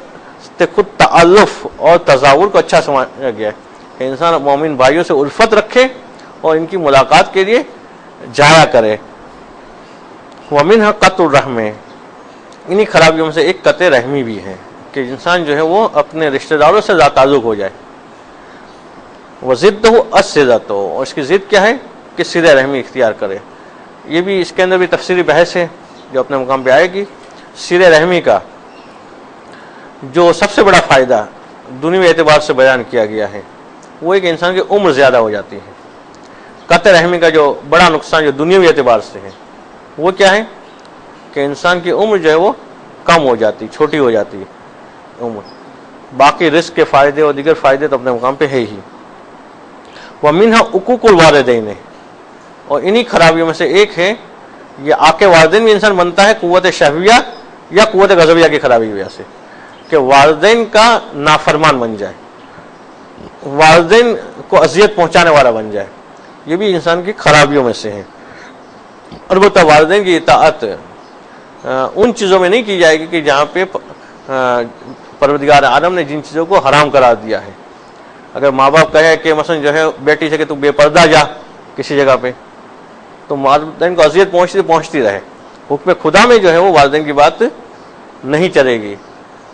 خود تعلق اور تزاور کو اچھا سمجھا گیا ہے کہ انسان مومن بھائیوں سے الفت رکھے اور ان کی ملاقات کے لیے جایا کرے۔ ومنها قطع الرحم، انہی خرابیوں میں سے ایک قطع رحمی بھی ہے کہ انسان جو ہے وہ اپنے رشتہ داروں سے ذات تعلق ہو جائے۔ وضدہ الصلۃ، اور اس کی ضد کیا ہے کہ صلہ رحمی اختیار کرے۔ یہ بھی اس کے اندر بھی تفصیلی بحث ہے جو اپنے مقام پہ آئے گی۔ صلہ رحمی کا جو سب سے بڑا فائدہ دنیوی اعتبار سے بیان کیا گیا ہے وہ ہے کہ انسان کی عمر زیادہ ہو جاتی ہے۔ قطع رحمی کا جو بڑا نقصان جو دنیوی اعتبار سے ہے وہ کیا ہے کہ انسان کی عمر جو ہے وہ کم ہو جاتی، چھوٹی ہو جاتی ہے عمر۔ باقی رزق کے فائدے اور دیگر فائدے تو اپنے مقام پہ ہے ہی۔ وَمِنْهَا عُقُوقُ الْوَالِدَيْنِ، اور انہی خرابیوں میں سے ایک ہے یہ آقِ والدین بھی انسان بنتا ہے قوت شہویہ یا قوت غضبیہ کی خرابی کی وجہ سے، کہ والدین کا نافرمان بن جائے، والدین کو اذیت پہنچانے والا بن جائے، یہ بھی انسان کی خرابیوں میں سے ہے۔ البتہ والدین کی اطاعت ان چیزوں میں نہیں کی جائے گی کہ جہاں پہ پروردگار عالم نے جن چیزوں کو حرام قرار دیا ہے۔ اگر ماں باپ کہے کہ مثلا جو ہے بیٹی سے کہ تو بے پردہ جا کسی جگہ پہ، تو والدین کو اذیت پہنچتی رہے، حکم خدا میں جو ہے وہ والدین کی بات نہیں چلے گی۔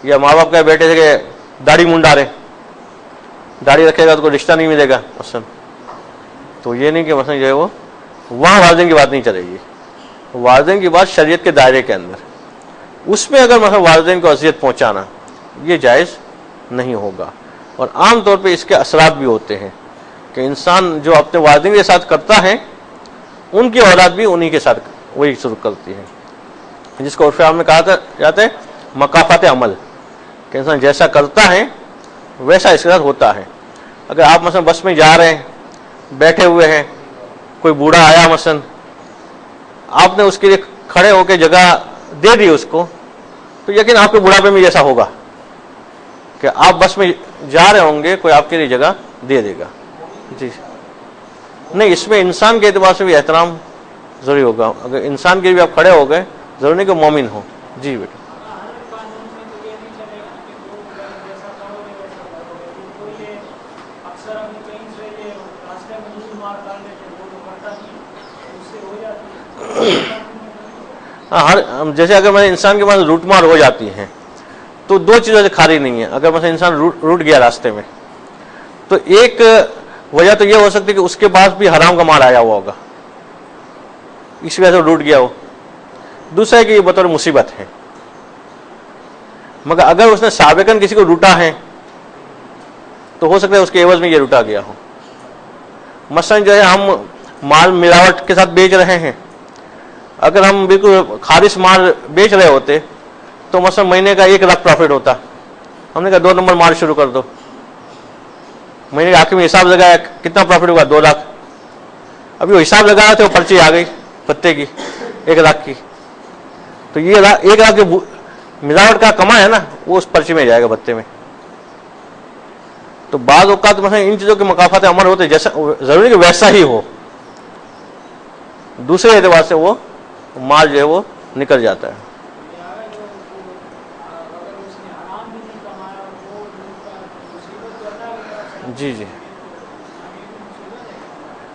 یا ماں باپ کہے بیٹے سے کہ داڑھی منڈا رہے، داڑھی رکھے گا تو کوئی رشتہ نہیں ملے گا مثلا، تو یہ نہیں کہ مثلا جو ہے وہ وہاں والدین کی بات نہیں چلے گی۔ والدین کی بات شریعت کے دائرے کے اندر، اس میں اگر مثلا والدین کو اذیت پہنچانا یہ جائز نہیں ہوگا۔ اور عام طور پہ اس کے اثرات بھی ہوتے ہیں کہ انسان جو اپنے والدین کے ساتھ کرتا ہے ان کی اولاد بھی انہی کے ساتھ وہی سلوک کرتی ہے، جس کو عرف عام میں کہا جاتا ہے مکافات عمل، کہ انسان جیسا کرتا ہے ویسا اس کے ساتھ ہوتا ہے۔ اگر آپ مثلا بس میں جا رہے ہیں، بیٹھے ہوئے ہیں، کوئی بوڑھا آیا مثلا، آپ نے اس کے لیے کھڑے ہو کے جگہ دے دی اس کو، تو یقین آپ کے بڑھاپے میں جیسا ہوگا کہ آپ بس میں جا رہے ہوں گے، کوئی آپ کے لیے جگہ دے دے گا۔ جی نہیں، اس میں انسان کے اعتبار سے بھی احترام ضروری ہوگا۔ اگر انسان کے لیے بھی آپ کھڑے ہو گئے، ضروری نہیں کہ مومن ہو۔ جی بیٹا، ہاں، جیسے اگر مثلا انسان کے پاس روٹ مار ہو جاتی ہیں تو دو چیزوں سے کھاری نہیں ہے۔ اگر مثلا انسان روٹ گیا راستے میں تو ایک وجہ تو یہ ہو سکتی ہے کہ اس کے پاس بھی حرام کا مال آیا ہوا ہوگا، اس وجہ سے روٹ گیا ہو۔ دوسرا ہے کہ یہ بطور مصیبت ہے، مگر اگر اس نے سابقاً کسی کو روٹا ہے تو ہو سکتا ہے اس کے عوض میں یہ روٹا گیا ہو۔ مثلا جو ہے ہم مال ملاوٹ کے ساتھ بیچ رہے ہیں، اگر ہم بالکل خالص مال بیچ رہے ہوتے تو مثلا مہینے کا 1 لاکھ پروفٹ ہوتا، ہم نے کہا 2 نمبر مال شروع کر دو، مہینے کے آخر میں حساب لگایا کتنا پروفٹ ہوگا، 2 لاکھ۔ ابھی وہ حساب لگا رہے تھے، وہ پرچی آ گئی پتے کی 1 لاکھ کی، تو یہ 1 لاکھ جو ملاوٹ کا کما ہے نا وہ اس پرچی میں جائے گا بتے میں۔ تو بعض اوقات مثلا ان چیزوں کے مکافات عمل ہوتے، جیسا ضروری کہ ویسا ہی ہو، دوسرے اعتبار سے وہ مال جو ہے وہ نکل جاتا ہے۔ جی جی،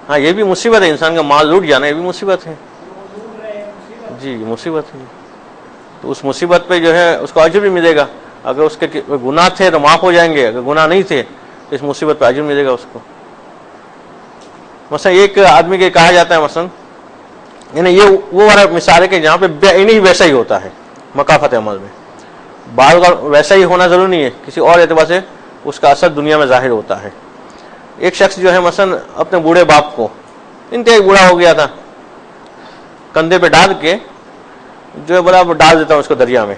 ہاں یہ بھی مصیبت ہے، انسان کا مال لوٹ جانا یہ بھی مصیبت ہے۔ جی مصیبت ہے، تو اس مصیبت پہ جو ہے اس کو اجر بھی ملے گا۔ اگر اس کے گناہ تھے تو معاف ہو جائیں گے، اگر گناہ نہیں تھے تو اس مصیبت پہ اجر ملے گا اس کو۔ مثلا ایک آدمی کے کہا جاتا ہے مثلا، یعنی یہ وہ والا مثال ہے کہ جہاں پہ بے عینی ویسا ہی ہوتا ہے مکافت عمل میں. بعض اوقات ویسا ہی ہونا ضروری نہیں ہے، کسی اور اعتبار سے اس کا اثر دنیا میں ظاہر ہوتا ہے. ایک شخص جو ہے مثلا اپنے بوڑھے باپ کو، انتہائی بوڑھا ہو گیا تھا، کندھے پہ ڈال کے جو ہے بڑا ڈال دیتا ہوں اس کو دریا میں،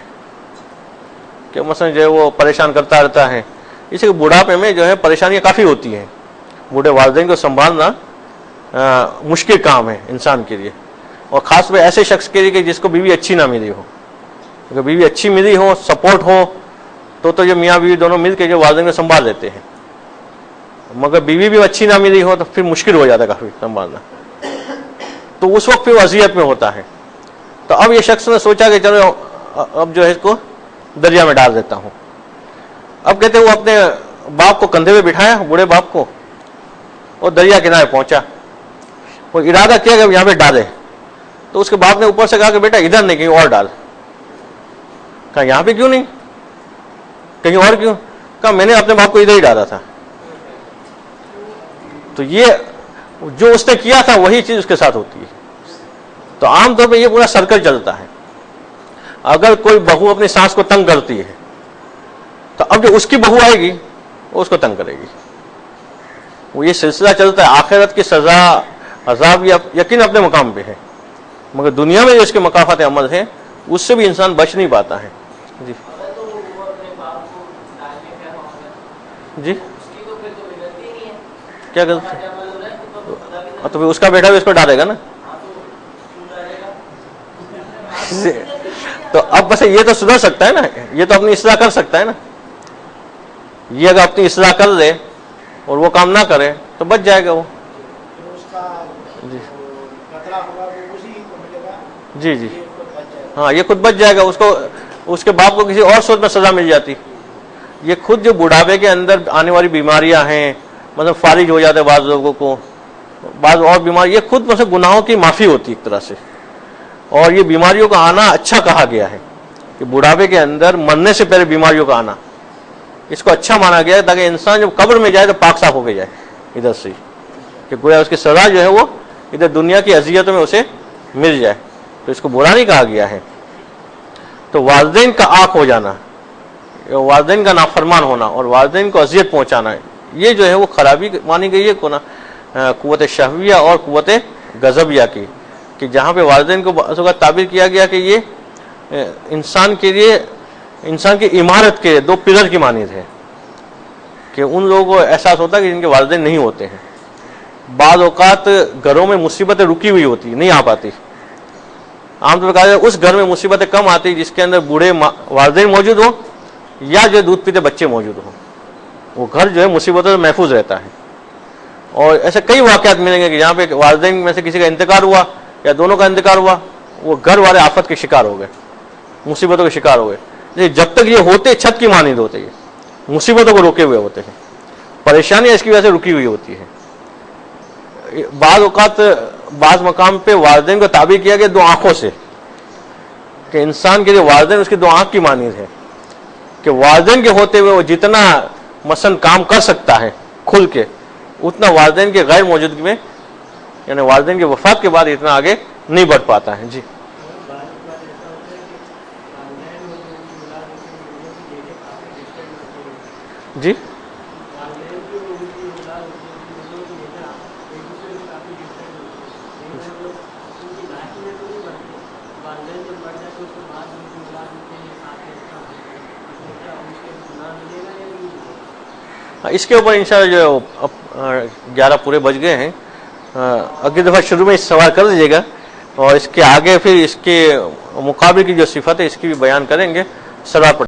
کہ مثلا جو ہے وہ پریشان کرتا رہتا ہے. اس کے بڑھاپے میں جو ہے پریشانیاں کافی ہوتی ہیں. بوڑھے والدین کو سنبھالنا مشکل کام ہے انسان کے لیے، اور خاص طور پہ ایسے شخص کے لیے کہ جس کو بیوی اچھی نہ ملی ہو. اگر بیوی اچھی ملی ہو، سپورٹ ہو، تو جو میاں بیوی دونوں مل کے جو والدین کو سنبھال لیتے ہیں. مگر بیوی بھی اچھی نہ ملی ہو تو پھر مشکل ہو جاتا ہے کافی سنبھالنا، تو اس وقت پھر وہ اذیت میں ہوتا ہے. تو اب یہ شخص نے سوچا کہ چلو اب جو ہے اس کو دریا میں ڈال دیتا ہوں. اب کہتے ہیں وہ اپنے باپ کو کندھے پہ بٹھایا، بوڑھے باپ کو، اور دریا کنارے پہنچا. وہ ارادہ کیا کہ یہاں پہ ڈالے، تو اس کے باپ نے اوپر سے کہا کہ بیٹا ادھر نہیں، کہیں اور ڈال. کہا یہاں پہ کیوں نہیں، کہیں اور کیوں؟ کہا میں نے اپنے باپ کو ادھر ہی ڈالا تھا. تو یہ جو اس نے کیا تھا وہی چیز اس کے ساتھ ہوتی ہے. تو عام طور پہ یہ پورا سرکل چلتا ہے. اگر کوئی بہو اپنی ساس کو تنگ کرتی ہے تو اب جو اس کی بہو آئے گی وہ اس کو تنگ کرے گی. وہ یہ سلسلہ چلتا ہے. آخرت کی سزا عذاب یقین اپنے مقام پہ ہے، مگر دنیا میں جو اس کے مکافات عمل ہے اس سے بھی انسان بچ نہیں پاتا ہے. جی جی کیا کرتے؟ تو پھر اس کا بیٹا بھی اس کو ڈالے گا نا. تو اب بس یہ تو سدھر سکتا ہے نا، یہ تو اپنی اصلاح کر سکتا ہے نا. یہ اگر اپنی اصلاح کر لے اور وہ کام نہ کرے تو بچ جائے گا وہ. جی جی ہاں، یہ خود بچ جائے گا. اس کو اس کے باپ کو کسی اور صورت میں سزا مل جاتی. یہ خود جو بڑھاپے کے اندر آنے والی بیماریاں ہیں، مطلب فارغ ہو جاتے بعض لوگوں کو، بعض اور بیماری، یہ خود مطلب گناہوں کی معافی ہوتی ایک طرح سے. اور یہ بیماریوں کا آنا اچھا کہا گیا ہے کہ بڑھاپے کے اندر مرنے سے پہلے بیماریوں کا آنا، اس کو اچھا مانا گیا ہے تاکہ انسان جب قبر میں جائے تو پاک صاف ہو کے جائے ادھر سے، کہ گویا اس کی سزا جو ہے وہ ادھر دنیا کی اذیتوں میں اسے مل جائے. تو اس کو برا نہیں کہا گیا ہے. تو والدین کا آنکھ ہو جانا، والدین کا نافرمان ہونا اور والدین کو اذیت پہنچانا، یہ جو ہے وہ خرابی مانی گئی ہے قوت شہویہ اور قوت غضبیہ کی. کہ جہاں پہ والدین کو بعض اوقات تعبیر کیا گیا کہ یہ انسان کے لیے، انسان کی عمارت کے دو پلر کی مانند ہے، کہ ان لوگوں کو احساس ہوتا ہے کہ جن کے والدین نہیں ہوتے ہیں. بعض اوقات گھروں میں مصیبتیں رکی ہوئی ہوتی، نہیں آ پاتی. عام طور پر کہا جائے اس گھر میں مصیبتیں کم آتی جس کے اندر بوڑھے والدین موجود ہوں یا جو دودھ پیتے بچے موجود ہوں. وہ گھر جو ہے مصیبتوں سے محفوظ رہتا ہے. اور ایسے کئی واقعات ملیں گے کہ جہاں پہ والدین میں سے کسی کا انتقال ہوا یا دونوں کا انتقال ہوا، وہ گھر والے آفت کے شکار ہو گئے، مصیبتوں کے شکار ہو گئے. جب تک یہ ہوتے چھت کی مانند ہوتے، یہ مصیبتوں کو روکے ہوئے ہوتے ہیں، پریشانیاں اس کی وجہ سے رکی ہوئی ہوتی ہے. بعض اوقات بعض مقام پہ والدین کو تعبیر کیا گیا دو آنکھوں سے، کہ انسان کے لیے والدین اس کی دو آنکھ کی مانند ہے، کہ والدین کے ہوتے ہوئے وہ جتنا مثلا کام کر سکتا ہے کھل کے، اتنا والدین کے غیر موجودگی میں، یعنی والدین کی وفات کے بعد اتنا آگے نہیں بڑھ پاتا ہے. جی جی اس کے اوپر انشاءاللہ جو 11 پورے بج گئے ہیں، اگلی دفعہ شروع میں اس سوال کر دیجیے گا، اور اس کے آگے پھر اس کے مقابل کی جو صفت ہے اس کی بھی بیان کریں گے. سلام.